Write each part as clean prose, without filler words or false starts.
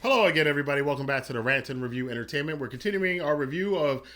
Hello again, everybody. Welcome back to the Rantin Review Entertainment. We're continuing our review of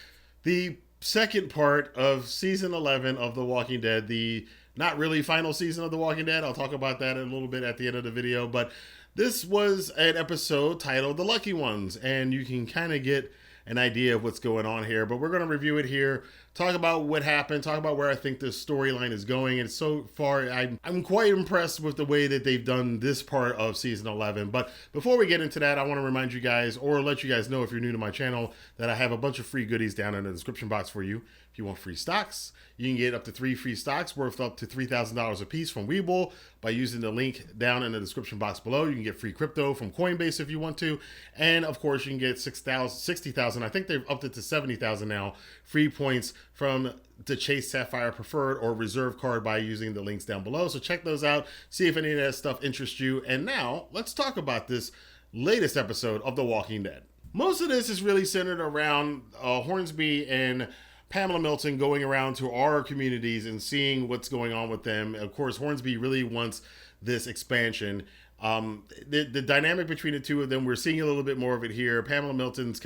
the second part of Season 11 of The Walking Dead, the not really final season of The Walking Dead. I'll talk about that in a little bit at the end of the video, but this was an episode titled The Lucky Ones, and you can kind of get an idea of what's going on here, but we're going to review it here, talk about what happened, talk about where I think this storyline is going, and so far I'm quite impressed with the way that they've done this part of season 11. But before we get into that, I want to remind you guys, or let you guys know if you're new to my channel, that I have a bunch of free goodies down in the description box for you. If you want free stocks, you can get up to 3 free stocks worth up to $3,000 a piece from Webull by using the link down in the description box below. You can get free crypto from Coinbase if you want to, and of course you can get 60,000. I think they've upped it to 70,000 now. Free points from the Chase Sapphire Preferred or Reserve card by using the links down below. So check those out. See if any of that stuff interests you. And now let's talk about this latest episode of The Walking Dead. Most of this is really centered around Hornsby and Pamela Milton going around to our communities and seeing what's going on with them. Of course, Hornsby really wants this expansion. The dynamic between the two of them, we're seeing a little bit more of it here. Pamela Milton's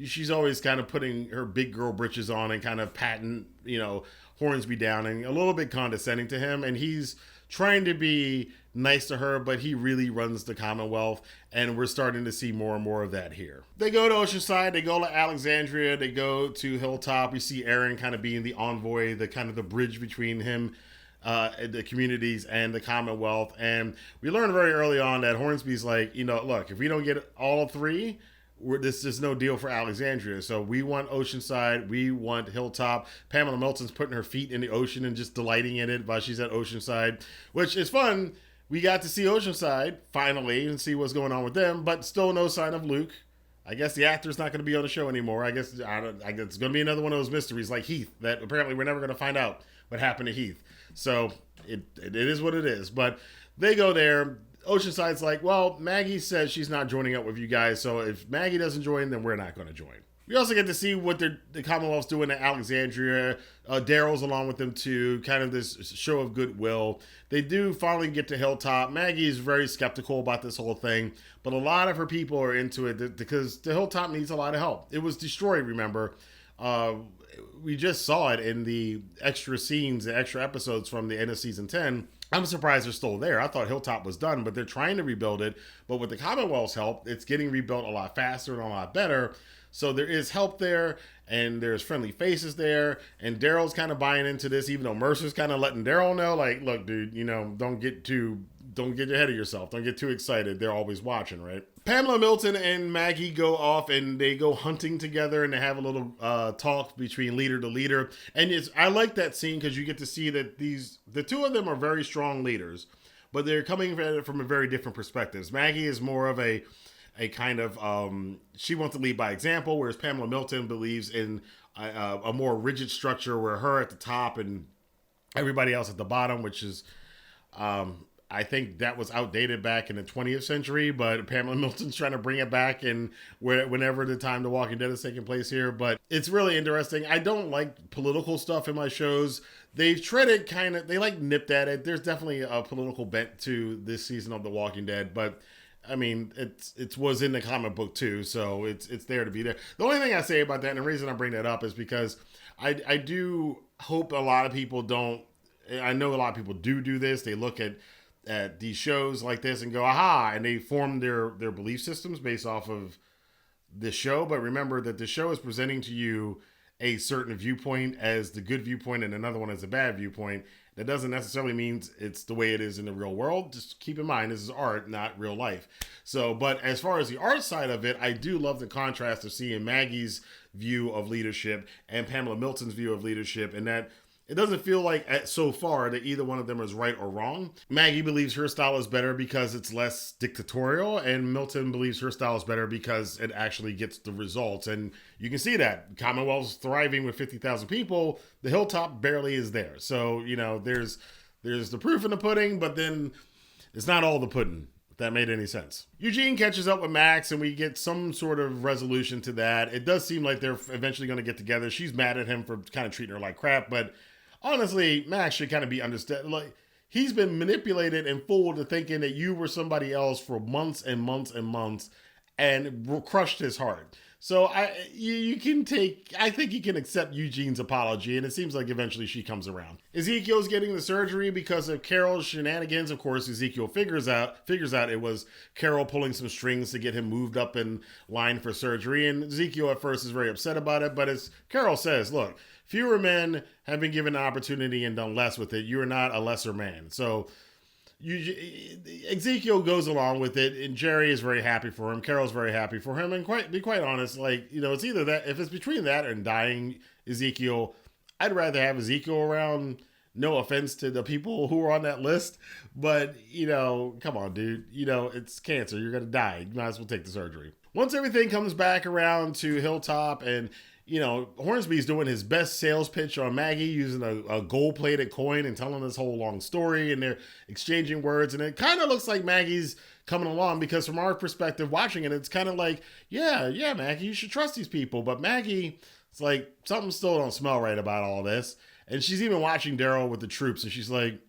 she's always kind of putting her big girl britches on and kind of patting, Hornsby down and a little bit condescending to him. And he's trying to be nice to her, but he really runs the Commonwealth, and we're starting to see more and more of that here. They go to Oceanside, they go to Alexandria, they go to Hilltop. We see Aaron kind of being the envoy, the bridge between him, the communities and the Commonwealth. And we learned very early on that Hornsby's like, look, if we don't get all three, this is no deal for Alexandria. So we want Oceanside, we want Hilltop. Pamela Milton's putting her feet in the ocean and just delighting in it while she's at Oceanside, which is fun. We got to see Oceanside finally and see what's going on with them, but still no sign of Luke. I guess the actor's not going to be on the show anymore. I guess it's going to be another one of those mysteries like Heath that apparently we're never going to find out what happened to Heath. So it is what it is. But they go there. Oceanside's like, well, Maggie says she's not joining up with you guys, so if Maggie doesn't join, then we're not going to join. We also get to see what the Commonwealth's doing at Alexandria. Daryl's along with them too, kind of this show of goodwill. They do finally get to Hilltop. Maggie is very skeptical about this whole thing, but a lot of her people are into it because the Hilltop needs a lot of help. It was destroyed, remember. We just saw it in the extra scenes, the extra episodes from the end of season 10. I'm surprised they're still there. I thought Hilltop was done, but they're trying to rebuild it. But with the Commonwealth's help, it's getting rebuilt a lot faster and a lot better. So there is help there, and there's friendly faces there, and Daryl's kind of buying into this, even though Mercer's kind of letting Daryl know, like, look, dude, don't get ahead of yourself. Don't get too excited. They're always watching, right? Pamela Milton and Maggie go off, and they go hunting together, and they have a little talk between leader to leader. And I like that scene because you get to see that the two of them are very strong leaders, but they're coming from a very different perspectives. Maggie is more of a kind of, she wants to lead by example, whereas Pamela Milton believes in a more rigid structure where her at the top and everybody else at the bottom, which is, I think that was outdated back in the 20th century, but Pamela Milton's trying to bring it back and whenever the time The Walking Dead is taking place here. But it's really interesting. I don't like political stuff in my shows. They've treaded they nipped at it. There's definitely a political bent to this season of The Walking Dead, but I mean, it was in the comic book too, so it's there to be there. The only thing I say about that, and the reason I bring that up, is because I do hope a lot of people don't. I know a lot of people do this. They look at these shows like this and go, aha, and they form their belief systems based off of this show. But remember that the show is presenting to you a certain viewpoint as the good viewpoint and another one as a bad viewpoint. That doesn't necessarily mean it's the way it is in the real world. Just keep in mind, this is art, not real life. So, but as far as the art side of it, I do love the contrast of seeing Maggie's view of leadership and Pamela Milton's view of leadership, and that it doesn't feel like so far that either one of them is right or wrong. Maggie believes her style is better because it's less dictatorial, and Milton believes her style is better because it actually gets the results. And you can see that Commonwealth's thriving with 50,000 people. The Hilltop barely is there. So, there's the proof in the pudding, but then it's not all the pudding, if that made any sense. Eugene catches up with Max, and we get some sort of resolution to that. It does seem like they're eventually going to get together. She's mad at him for kind of treating her like crap, but honestly, Max should kind of be understand. Like, he's been manipulated and fooled to thinking that you were somebody else for months and months and months, and crushed his heart. So you can take, I think you can accept Eugene's apology, and it seems like eventually she comes around. Ezekiel's getting the surgery because of Carol's shenanigans. Of course, Ezekiel figures out it was Carol pulling some strings to get him moved up in line for surgery, and Ezekiel at first is very upset about it, but as Carol says, look, fewer men have been given an opportunity and done less with it. You are not a lesser man. So Ezekiel goes along with it, and Jerry is very happy for him. Carol's very happy for him, and be quite honest, like, it's either that, if it's between that and dying Ezekiel, I'd rather have Ezekiel around. No offense to the people who are on that list, but come on, dude. It's cancer. You're gonna die. You might as well take the surgery. Once everything comes back around to Hilltop, and Hornsby's doing his best sales pitch on Maggie using a gold-plated coin and telling this whole long story, and they're exchanging words, and it kind of looks like Maggie's coming along, because from our perspective watching it, it's kind of like, yeah, Maggie, you should trust these people. But Maggie, it's like, something still don't smell right about all this. And she's even watching Daryl with the troops, and she's like,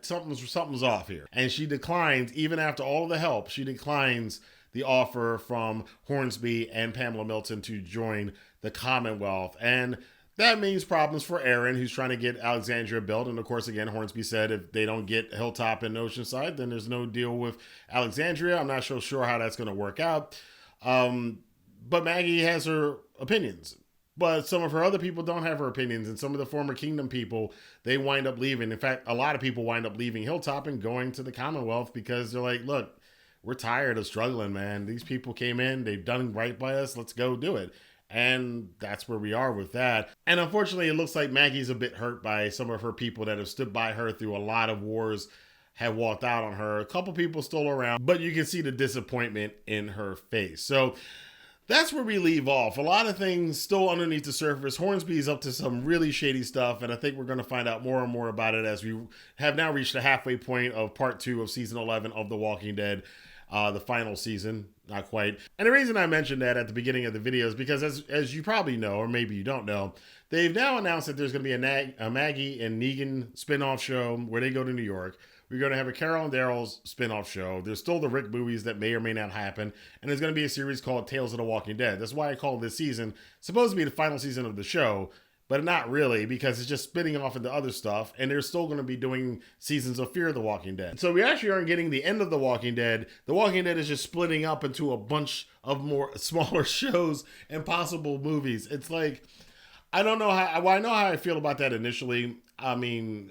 something's off here. And she declines, even after all of the help, she declines the offer from Hornsby and Pamela Milton to join the Commonwealth. And that means problems for Aaron, who's trying to get Alexandria built. And of course, again, Hornsby said if they don't get Hilltop and Oceanside, then there's no deal with Alexandria. I'm not so sure how that's going to work out. But Maggie has her opinions. But some of her other people don't have her opinions. And some of the former Kingdom people, they wind up leaving. In fact, a lot of people wind up leaving Hilltop and going to the Commonwealth, because they're like, look, we're tired of struggling, man. These people came in, they've done right by us. Let's go do it. And that's where we are with that. And unfortunately, it looks like Maggie's a bit hurt by some of her people that have stood by her through a lot of wars, have walked out on her. A couple people still around, but you can see the disappointment in her face. So that's where we leave off. A lot of things still underneath the surface. Hornsby's up to some really shady stuff, and I think we're going to find out more and more about it as we have now reached the halfway point of part 2 of season 11 of The Walking Dead. The final season, not quite. And the reason I mentioned that at the beginning of the video is because, as you probably know, or maybe you don't know, they've now announced that there's going to be a Maggie and Negan spin-off show where they go to New York. We're going to have a Carol and Daryl's spin-off show. There's still the Rick movies that may or may not happen. And there's going to be a series called Tales of the Walking Dead. That's why I call this season supposed to be the final season of the show, but not really, because it's just spinning off into other stuff, and they're still going to be doing seasons of Fear the Walking Dead. So we actually aren't getting the end of The Walking Dead. The Walking Dead is just splitting up into a bunch of more smaller shows and possible movies. It's like, I don't know how, well, I know how I feel about that initially. I mean,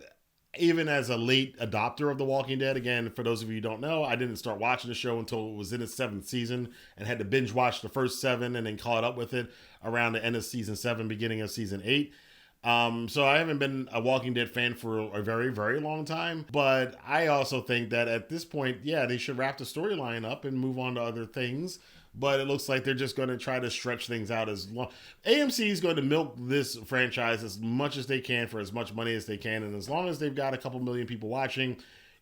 even as a late adopter of The Walking Dead, again, for those of you who don't know, I didn't start watching the show until it was in its 7th season, and had to binge watch the first 7 and then caught up with it around the end of season 7, beginning of season 8. So I haven't been a Walking Dead fan for a very, very long time, but I also think that at this point, yeah, they should wrap the storyline up and move on to other things. But it looks like they're just going to try to stretch things out as long. AMC is going to milk this franchise as much as they can for as much money as they can. And as long as they've got a couple million people watching,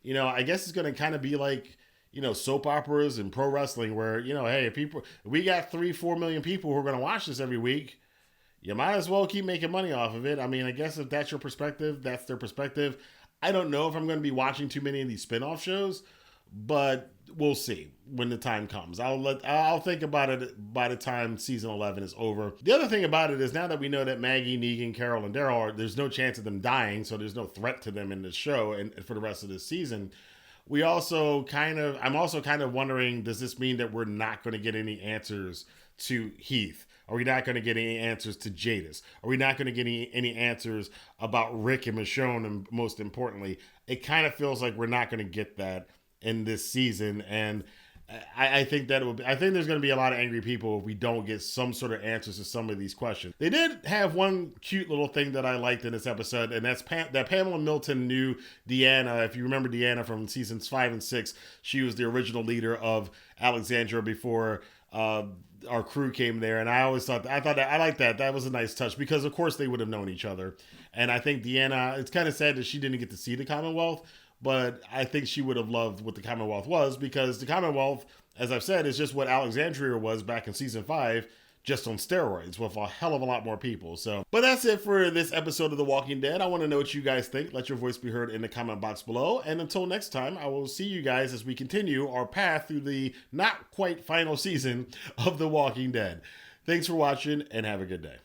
I guess it's going to kind of be like, soap operas and pro wrestling where, hey, we got 3-4 million people who are going to watch this every week. You might as well keep making money off of it. I mean, I guess if that's your perspective, that's their perspective. I don't know if I'm going to be watching too many of these spin-off shows, but we'll see when the time comes. I'll think about it by the time season 11 is over. The other thing about it is, now that we know that Maggie, Negan, Carol, and Daryl there's no chance of them dying, so there's no threat to them in the show and for the rest of this season. I'm also kind of wondering, does this mean that we're not going to get any answers to Heath? Are we not going to get any answers to Jadis? Are we not going to get any answers about Rick and Michonne? And most importantly, it kind of feels like we're not going to get that in this season. And I think that I think there's going to be a lot of angry people if we don't get some sort of answers to some of these questions. They did have one cute little thing that I liked in this episode, and that's that Pamela Milton knew Deanna. If you remember Deanna from seasons 5 and 6, she was the original leader of Alexandria before our crew came there. And I liked that. That was a nice touch, because of course they would have known each other. And I think Deanna, it's kind of sad that she didn't get to see the Commonwealth, but I think she would have loved what the Commonwealth was, because the Commonwealth, as I've said, is just what Alexandria was back in season 5, just on steroids with a hell of a lot more people. So, but that's it for this episode of The Walking Dead. I want to know what you guys think. Let your voice be heard in the comment box below. And until next time, I will see you guys as we continue our path through the not quite final season of The Walking Dead. Thanks for watching and have a good day.